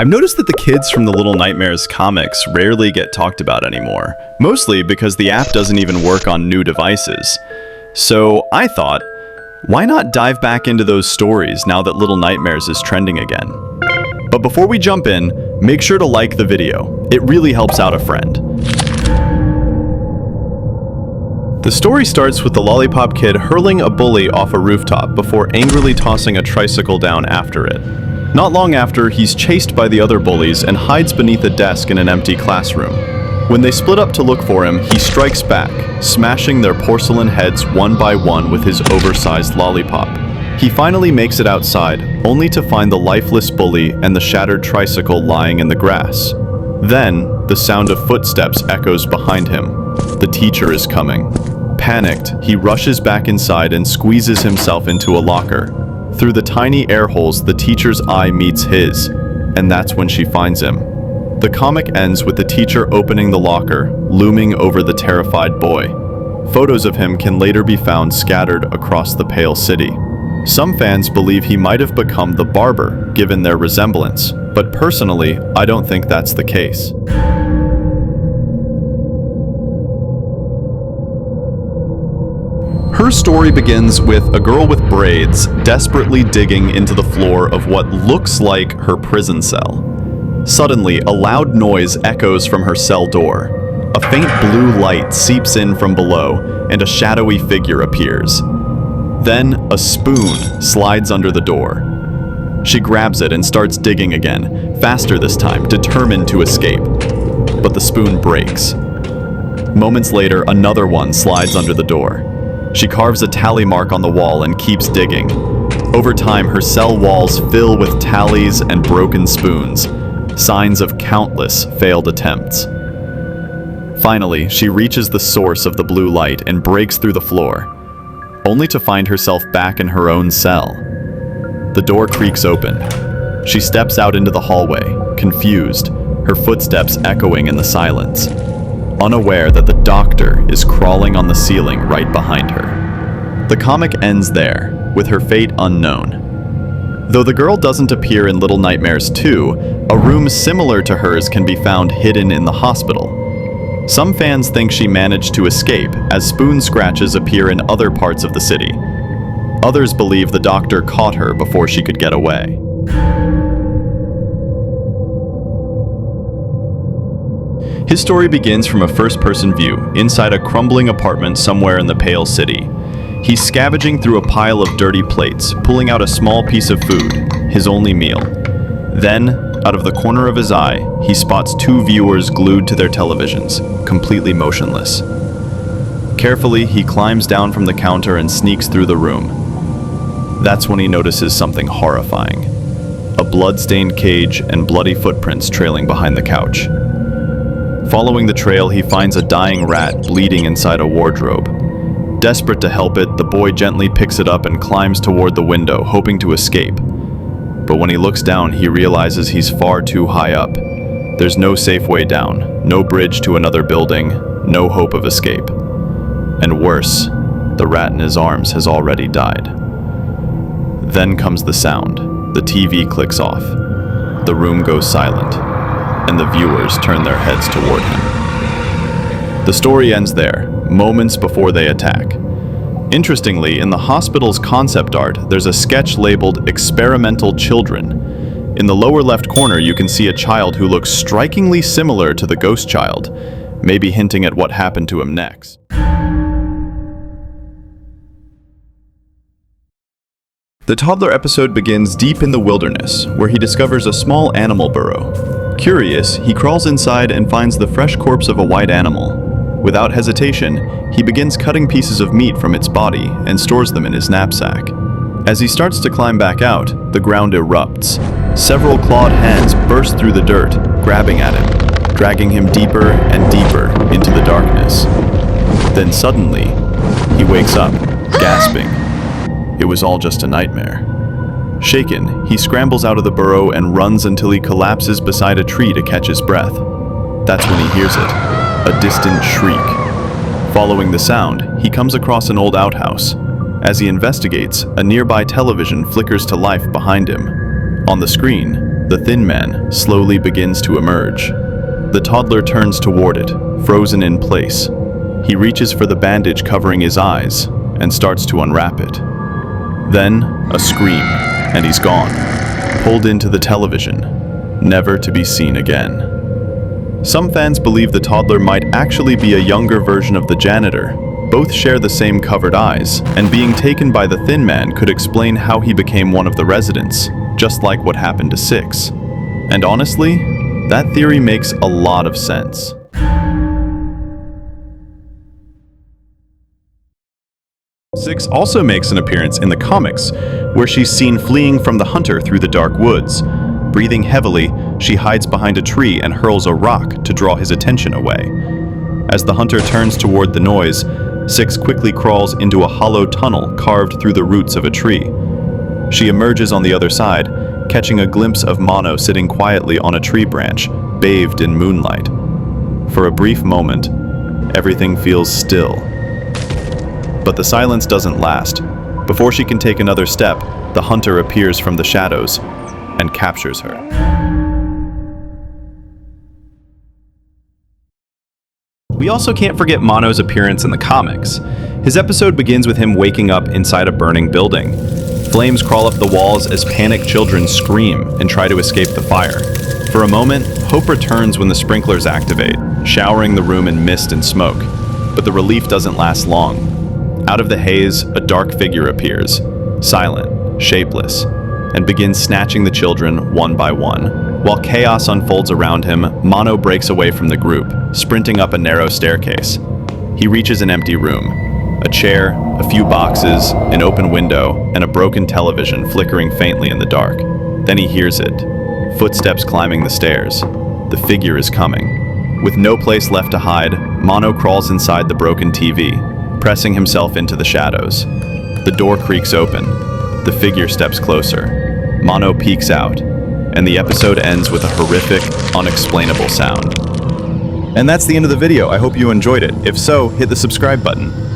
I've noticed that the kids from the Little Nightmares comics rarely get talked about anymore, mostly because the app doesn't even work on new devices. So I thought, why not dive back into those stories now that Little Nightmares is trending again? But before we jump in, make sure to like the video. It really helps out a friend. The story starts with the Lollipop Kid hurling a bully off a rooftop before angrily tossing a tricycle down after it. Not long after, he's chased by the other bullies and hides beneath a desk in an empty classroom. When they split up to look for him, he strikes back, smashing their porcelain heads one by one with his oversized lollipop. He finally makes it outside, only to find the lifeless bully and the shattered tricycle lying in the grass. Then, the sound of footsteps echoes behind him. The teacher is coming. Panicked, he rushes back inside and squeezes himself into a locker. Through the tiny air holes, the teacher's eye meets his, and that's when she finds him. The comic ends with the teacher opening the locker, looming over the terrified boy. Photos of him can later be found scattered across the Pale City. Some fans believe he might have become the barber, given their resemblance, but personally, I don't think that's the case. Her story begins with a girl with braids desperately digging into the floor of what looks like her prison cell. Suddenly, a loud noise echoes from her cell door. A faint blue light seeps in from below, and a shadowy figure appears. Then, a spoon slides under the door. She grabs it and starts digging again, faster this time, determined to escape. But the spoon breaks. Moments later, another one slides under the door. She carves a tally mark on the wall and keeps digging. Over time, her cell walls fill with tallies and broken spoons, signs of countless failed attempts. Finally, she reaches the source of the blue light and breaks through the floor, only to find herself back in her own cell. The door creaks open. She steps out into the hallway, confused, her footsteps echoing in the silence, unaware that the doctor is crawling on the ceiling right behind her. The comic ends there, with her fate unknown. Though the girl doesn't appear in Little Nightmares 2, a room similar to hers can be found hidden in the hospital. Some fans think she managed to escape, as spoon scratches appear in other parts of the city. Others believe the doctor caught her before she could get away. His story begins from a first-person view, inside a crumbling apartment somewhere in the Pale City. He's scavenging through a pile of dirty plates, pulling out a small piece of food, his only meal. Then, out of the corner of his eye, he spots two viewers glued to their televisions, completely motionless. Carefully, he climbs down from the counter and sneaks through the room. That's when he notices something horrifying. A blood-stained cage and bloody footprints trailing behind the couch. Following the trail, he finds a dying rat bleeding inside a wardrobe. Desperate to help it, the boy gently picks it up and climbs toward the window, hoping to escape. But when he looks down, he realizes he's far too high up. There's no safe way down, no bridge to another building, no hope of escape. And worse, the rat in his arms has already died. Then comes the sound. The TV clicks off. The room goes silent, and the viewers turn their heads toward him. The story ends there, moments before they attack. Interestingly, in the hospital's concept art, there's a sketch labeled Experimental Children. In the lower left corner, you can see a child who looks strikingly similar to the ghost child, maybe hinting at what happened to him next. The Toddler episode begins deep in the wilderness, where he discovers a small animal burrow. Curious, he crawls inside and finds the fresh corpse of a white animal. Without hesitation, he begins cutting pieces of meat from its body and stores them in his knapsack. As he starts to climb back out, the ground erupts. Several clawed hands burst through the dirt, grabbing at him, dragging him deeper and deeper into the darkness. Then suddenly, he wakes up, gasping. It was all just a nightmare. Shaken, he scrambles out of the burrow and runs until he collapses beside a tree to catch his breath. That's when he hears it, a distant shriek. Following the sound, he comes across an old outhouse. As he investigates, a nearby television flickers to life behind him. On the screen, The Thin Man slowly begins to emerge. The toddler turns toward it, frozen in place. He reaches for the bandage covering his eyes and starts to unwrap it. Then, a scream, and he's gone, pulled into the television, never to be seen again. Some fans believe the toddler might actually be a younger version of the janitor. Both share the same covered eyes, and being taken by the Thin Man could explain how he became one of the residents, just like what happened to Six. And honestly, that theory makes a lot of sense. Six also makes an appearance in the comics, where she's seen fleeing from the hunter through the dark woods. Breathing heavily, she hides behind a tree and hurls a rock to draw his attention away. As the hunter turns toward the noise, Six quickly crawls into a hollow tunnel carved through the roots of a tree. She emerges on the other side, catching a glimpse of Mono sitting quietly on a tree branch, bathed in moonlight. For a brief moment, everything feels still. But the silence doesn't last. Before she can take another step, the hunter appears from the shadows and captures her. We also can't forget Mono's appearance in the comics. His episode begins with him waking up inside a burning building. Flames crawl up the walls as panicked children scream and try to escape the fire. For a moment, hope returns when the sprinklers activate, showering the room in mist and smoke. But the relief doesn't last long. Out of the haze, a dark figure appears, silent, shapeless, and begins snatching the children one by one. While chaos unfolds around him, Mono breaks away from the group, sprinting up a narrow staircase. He reaches an empty room. A chair, a few boxes, an open window, and a broken television flickering faintly in the dark. Then he hears it. Footsteps climbing the stairs. The figure is coming. With no place left to hide, Mono crawls inside the broken TV, pressing himself into the shadows. The door creaks open. The figure steps closer. Mono peeks out, and the episode ends with a horrific, unexplainable sound. And that's the end of the video. I hope you enjoyed it. If so, hit the subscribe button.